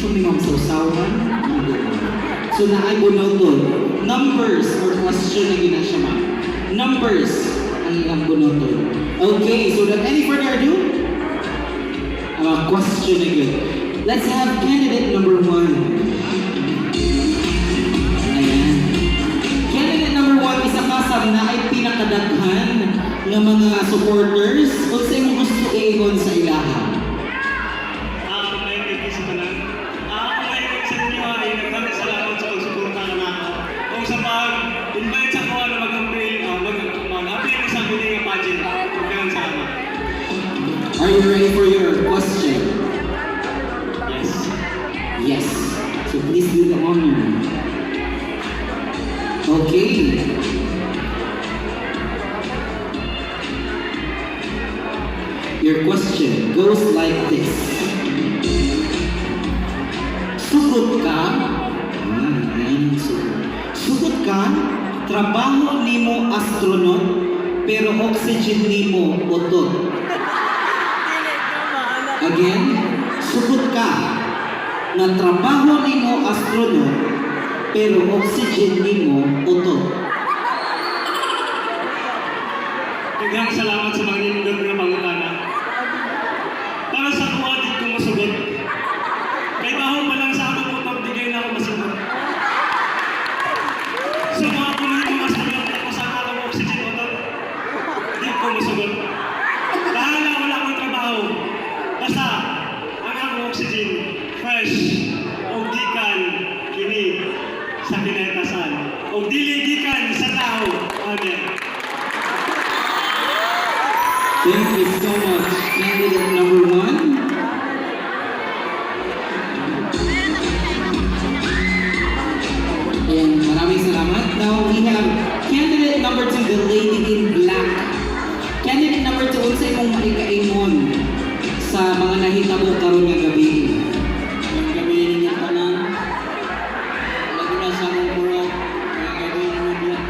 So may mga sausawan. So na ay bunoton. Numbers or question na gina siya ma'am. Numbers ang ilang bunoton. Okay, so without any further ado, question na good. Let's have candidate number 1. Ayan. Candidate number 1, isa kasam na ay pinakadaghan ng mga supporters o sa imong gusto i-igon sa ilaha. Invite sa kuha na mag-appeal, mag-appeal sa biling pageant. Maraming salamat. Are you ready for your question? Yes. Yes. So please do the honor. Okay. Your question goes like this. Sugod ka? Sugod ka? Trabaho nimo astronaut, pero oxygen nimo otot. Again, sugod ka na trabaho nimo astronaut, pero oxygen nimo otot. Daghang salamat sa mga nindot nga pangutana. Para sa kuha din kong masugot. Kay baho pa lang sa akong utok, di kayo na ako masugot. So mga kunahin mga astronaut ako sa akong oxygen otot, di ko masugot. Dahil na wala akong trabaho. Basta, ang akong oxygen, fresh, o gikan, kini, sa kinahitasan. O dili gikan sa tao. Amen. Thank you so much, candidate number 1. And maraming salamat. Now we have candidate number 2, the lady in black. Candidate number 2, unsa imong maikaingon sa mga nahitabo karon nga gabi? Ang gabi ninyo tanan, lagi na sa akong puro, ang gabi ninyo biyak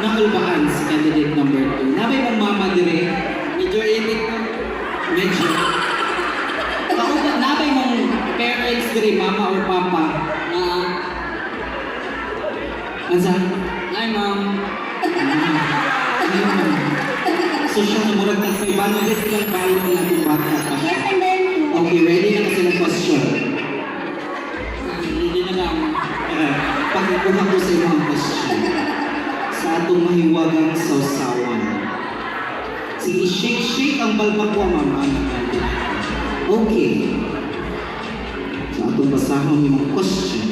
Nakulbaan si candidate number 2. Nabay mong mama dire? medyo init na. Medyo. Kauban, nabay mong parents dire, mama or papa? Na, Ansa? ay ma'am, So siya na murag ng 500 lang bayad ng ating bata pa. Okay, ready na kasi ng question. hindi na lang. Pakikuha ko sa imong question. Sa atong mahiwagang sausawan. Sige, shake ang balbakwa, mama. Okay. Sa atong basahon imong question.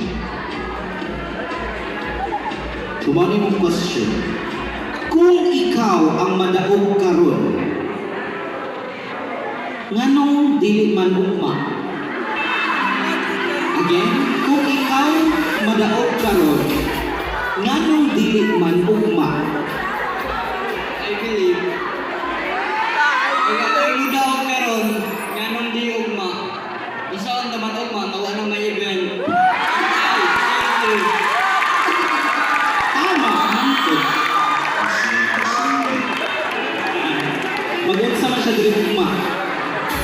Kumano imong question? Kung ikaw ang madaog karon, nganong dili man ugma? Again, kung ikaw madaog karon, nganong dili man ugma? I believe. Ay daw meron, ganun di ugma. Isa ang naman ugma, tawa na may event. Ay, thank you. Tama, hangtod. Mag-unsa man siya dili ugma.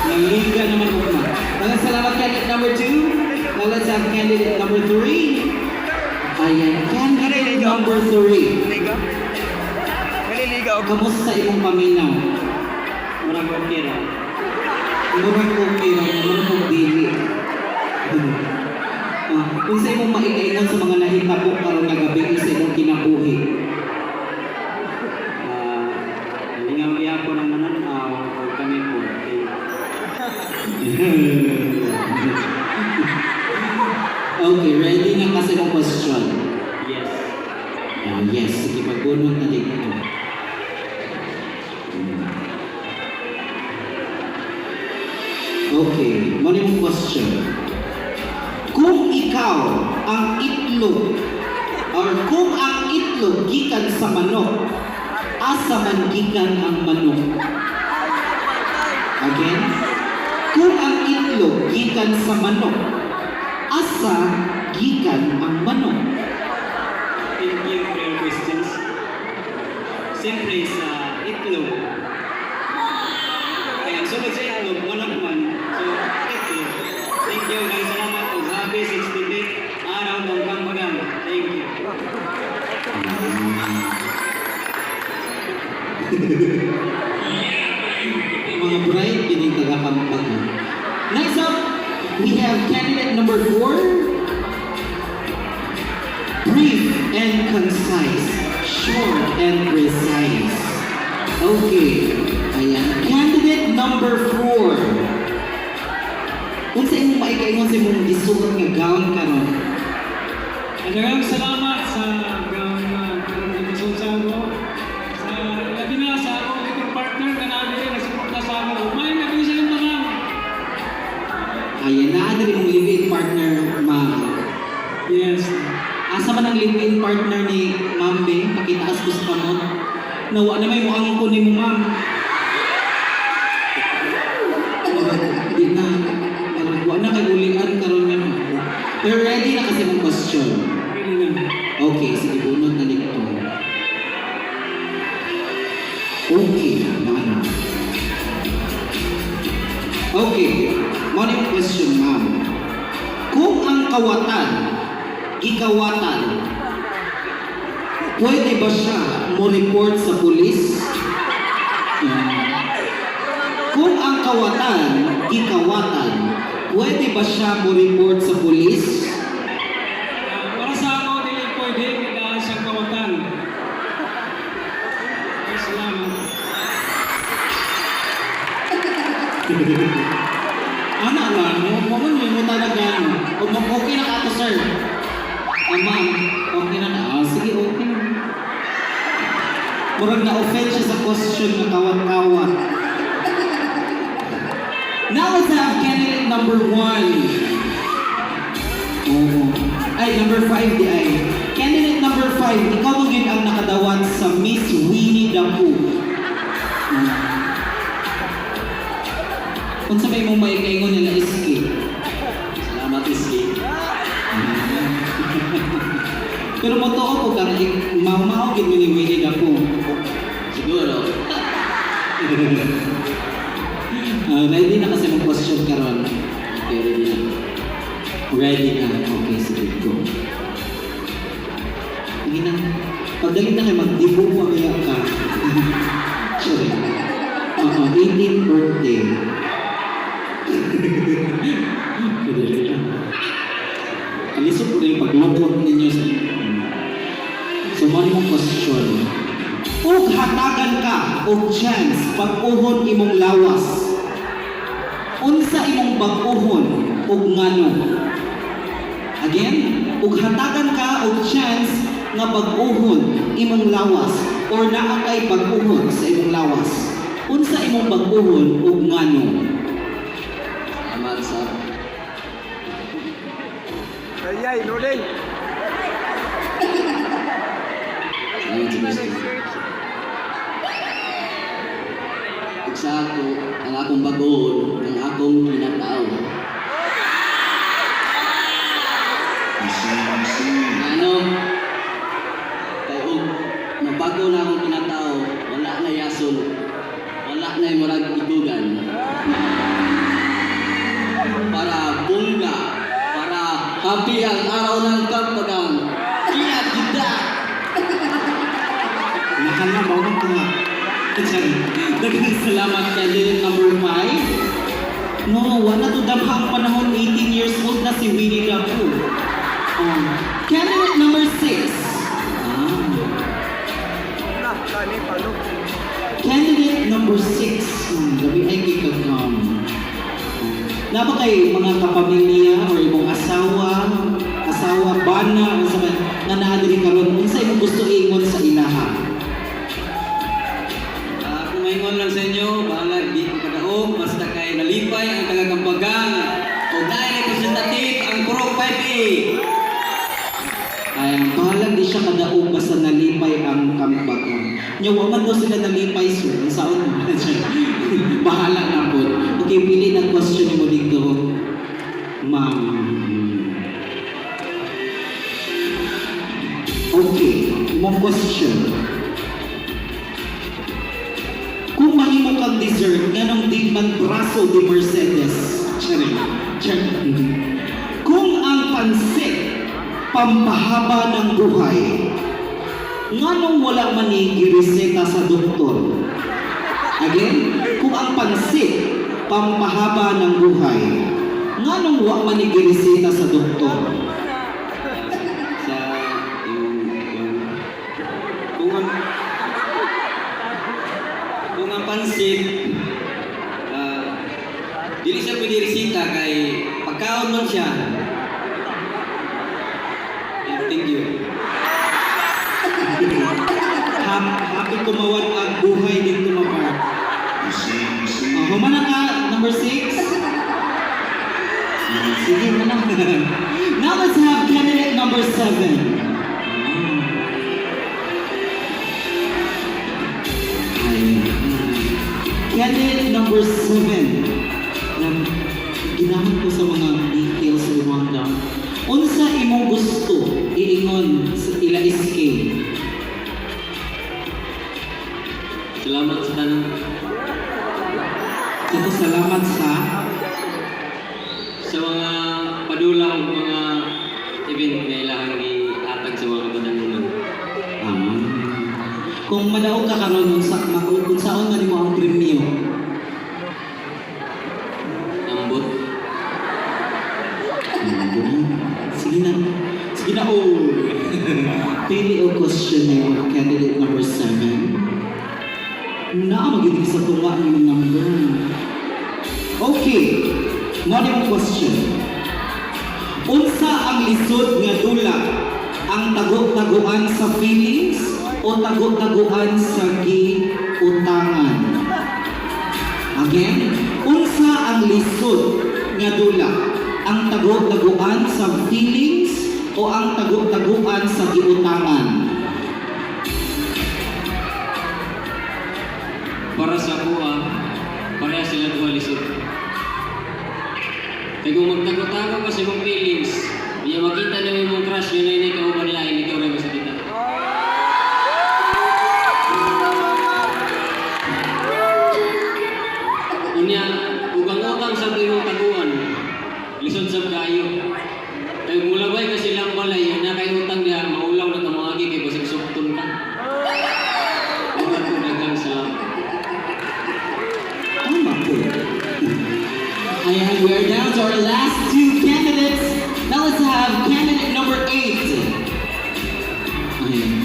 Nangliga naman ugma. Maraming salamat candidate number 2. Now let's have candidate number 3. Ayan, candidate number 3. Naliligaw. Kamusta imong paminaw? Murag okay ra. Murag okay ra, murag kong dili. Kung sa imong maikaingon sa mga nahitabo karon nga gabi sa imong kinabuhi. Nalingaw ko ng mananaw o kami po. Okay, ready na kasi ng question. Yes. Yes, sige, pagbunod na dito. Okay, mali mong question. Kung ikaw ang itlog, or kung ang itlog gikan sa manok, asa man gikan ang manok? Again, kung ang itlog gikan sa manok, asa gikan ang manok? Thank you for your questions. Siyempre sa itlog. Kaya ang sunod sa Mga bright, pining taga-kampag. Next up, we have candidate number 4. Brief and concise. Short and precise. Okay. Ayan. Candidate number 4. Kung sa imong maikaingon sa imong gisuot nga gown karon. Maraming salamat sa gown na karoon ng resulta mo. Sa labi na sa akong itong partner na namin na suporta sa ako. May nabili silang tanang. Ayan, naa na rin mong live-in partner, ma'am. Yes. Asa man ang live-in partner ni Ma'am Bing? Pakitaas ko sa kamot. Nawa na may mukhang ko ni mo, ma'am. Di na. Wa na kay ulian karon nga. Pero ready na kasi mong question. Pwede na. Okay, sige, bunod na nito. Okay, mana. Okay, mo yung question, ma'am. Kung ang kawatan, gikawatan, pwede ba siya mo report sa pulis? Kung ang kawatan, gikawatan, pwede ba siya mo report sa pulis? Para sa ako, dili pwede. Dahil sa kawatan. Ay, salamat. Ana lang, mo mo talaga. Okay na ako, sir. Ma'am, okay na. Sige, okay na. Murag na-offend siya sa question na kawat-kawat. Now let's have candidate number 1. Oh. Ay, number 5 di ay. Candidate number 5, ikaw mo yun ang nakadawat sa Miss Winnie the Pooh. Kung sabay mo maikaingon nila Iski. Salamat Iski. Pero mo to ko kang mao-mao gid mo ni Winnie the Pooh. Siguro. Ready na kasi mong question karon. Okay, ready na. Ready na. Okay, sige, go. Hindi na. Pagdalit na kayo, mag-debug mo kaya ka. Sorry. 18th birthday. Alisok ko na yung paglukot ninyo sa... So, mali mong question. Ug hatagan ka og chance pag-uhon imong lawas. Unsa imong bag-uhon ug ngano? Again, ug hatagan ka og chance nga bag-uhon imong lawas or naa kay bag-uhon sa imong lawas. Unsa imong bag-uhon ug ngano? Salamat sa Ayay, Nodeng. sa ako, ang akong bagoon, ang akong pinatao. Ano? Kaya mabago na akong pinatao, wala na yason, wala na yung murag itugan. Para bungga, para happy ang araw ng kampagang. Kaya kita! Nakala mo ang mga. Daghang salamat candidate number 5. No, wala to damhang panahon, 18 years old na si Winnie the Pooh. Candidate number 6. Candidate number 6. Gabi ay kikagam. Napa kay mga kapamilya or ibong asawa, bana, na naadiri karon unsa imong gusto ingon sa ilaha? Maingon lang sa inyo, bahala di ko kadaog, basta kay nalipay ang tagagambagang o dahil representative ang Puro 5A. Ay, bahala di siya kadaog basta nalipay ang kambagang. Nyawa man daw sila nalipay, sir. Ang saon mo. Bahala na po. Okay, pili ng question mo dito. Ma'am. Okay, mong question. Kung mahimo kang dessert, ganong di man braso di Mercedes. Charing. Kung ang pansit, pampahaba ng buhay, nganong wala man ni gireseta sa doktor? Again, kung ang pansit pampahaba ng buhay, nganong wa man ni gireseta sa doktor? Sa kung ang pansit dili siya pwede resita kay pagkaon man siya. Thank you. Happy kumawat ang buhay dito mapart. Humana ka, number 6. Sige, mana. Now let's have candidate number 7. Candidate number 7. Ginamit ko sa mga details sa Rwanda. Unsa imong gusto iingon sa ila SK? Salamat sa tanong. Ito salamat sa Mga padulang mga event na ilang iatag sa mga kabananunan. kung madaog ka karon kung saan man mo ang premyo. Ambot. Sige na. Sige na, oh. Pili o question na candidate number 7. Magiging sa tunga yung number. Okay. Now yung question. Unsa ang lisod nga dula? Ang tago-taguan sa feelings o tago-taguan sa giutangan? Again, unsa ang lisod nga dula? Ang tago-taguan sa feelings o ang tago-taguan sa giutangan? Para sa kuha, pareha sila duha lisod. Kaya kung magtago-tago ka sa mong feelings, iya makita na yung mong crush yun na yun ikaw ba lain, ikaw rin sa kita. Unya, ugang-utang sa imong taguan, lisod sa kayo. Kaya mulabay ka silang balay, na kayo utang niya, maulaw na tamangagi kay basig suktun ka. Ugat ko dagang salamat. Tama po. Ayan, we are down to our last 2 candidates. Now let's have candidate number 8. Ayan.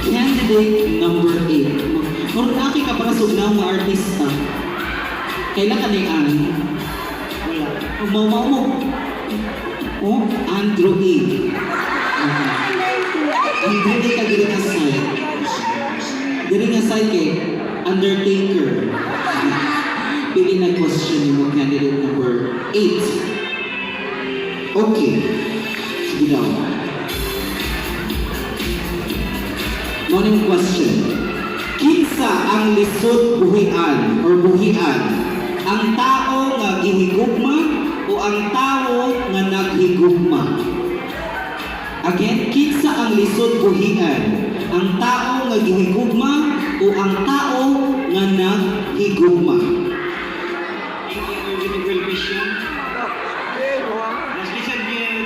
Candidate number 8. Kung aki ka para sa unang mga artista, kailan ka na wala. Mau. Oh, Andrew E. Hindi ka dito na side. Dito na side kay Undertaker. Pili na question mo candidate number 8. Okay. Sige daw. Morning question. Kinsa ang lisod buhian or buhian? Ang tao nga gihigugma o ang tao nga naghigugma? Again, kinsa ang lisod buhian? Ang tao nga gihigugma o ang tao nga naghigugma? Thank you for beautiful question. Mas lisod yun,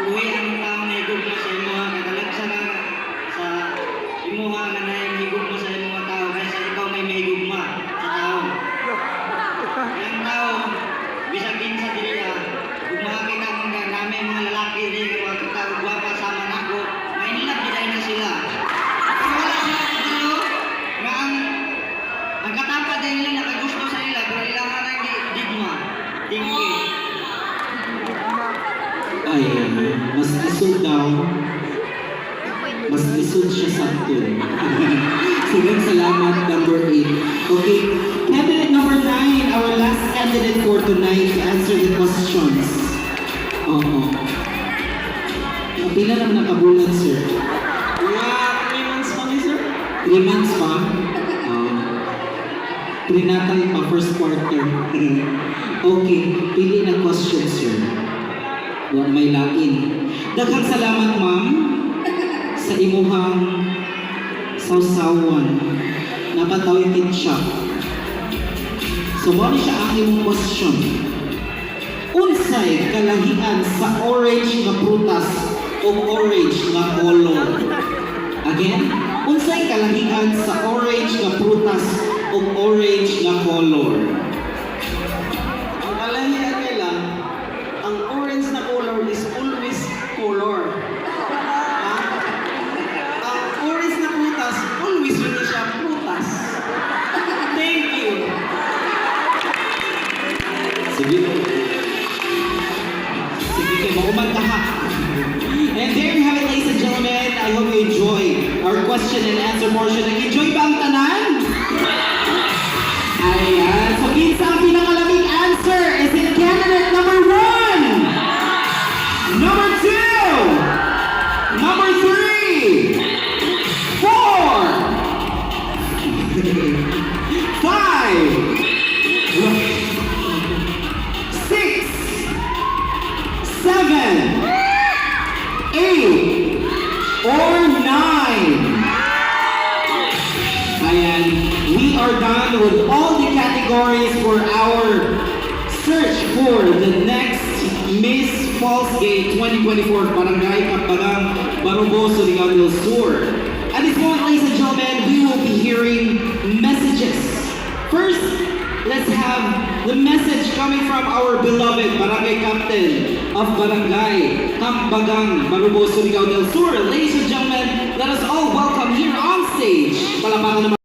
buhay ang taong nahigugma sa imuha, kadalagsa na sa imuha na nahigugma sa imuha tao, kaysa ikaw may mahigugma sa tao. Ang tao, bisag din sa diliya, gumaki ka mga namin mga lalaki rin, mga kita, ugwapa sama na ko, may nilap din na sila. Pero wala sila dito, nga ang katapa din nila, nakagusto sa nila, pero ilangan ang digma. Thank you. Ay, mas lisod daw. Mas lisod siya sa atin. Sige, salamat, number 8. Okay, candidate number 9, our last candidate for tonight to answer the questions. Oo. Pila naman nakabulan, sir? Mga 3 months pa ni sir. 3 months pa? Prenatal pa, first quarter. Okay, pili na question, sir. Huwag may lain. Daghang salamat, ma'am, sa imuhang sausawan. Napatawitin siya. So, mali siya ang imong question. Unsay kalahian sa orange nga prutas o orange nga color? Again, Unsay kalahian sa orange nga prutas ug orange nga color? Ang kalahian nila, ang orange na color is always color. Ha? Ang orange na prutas, always yun siya prutas. Thank you. Sige. Sige kayo, maumanda ha. And there you have it, ladies and gentlemen. I hope you enjoy our question and answer portion. Nag-enjoy ba ang tanan? Ayan. So, kinsa ang pinakalamig answer? Is it candidate number 1? Number 2? Number 3? 4? 5? 6? 7? 8? Or 9? Ayan, we are done with all the categories for our search for the next Miss Falls Gate 2024 Barangay Kapbagang Baruboso, Ligao del Sur. At this moment, ladies and gentlemen, we will be hearing messages. First, let's have the message coming from our beloved Barangay Captain of Barangay Kapbagang Baruboso, Ligao del Sur. Ladies and gentlemen, let us all welcome here on stage. Palakpakan naman.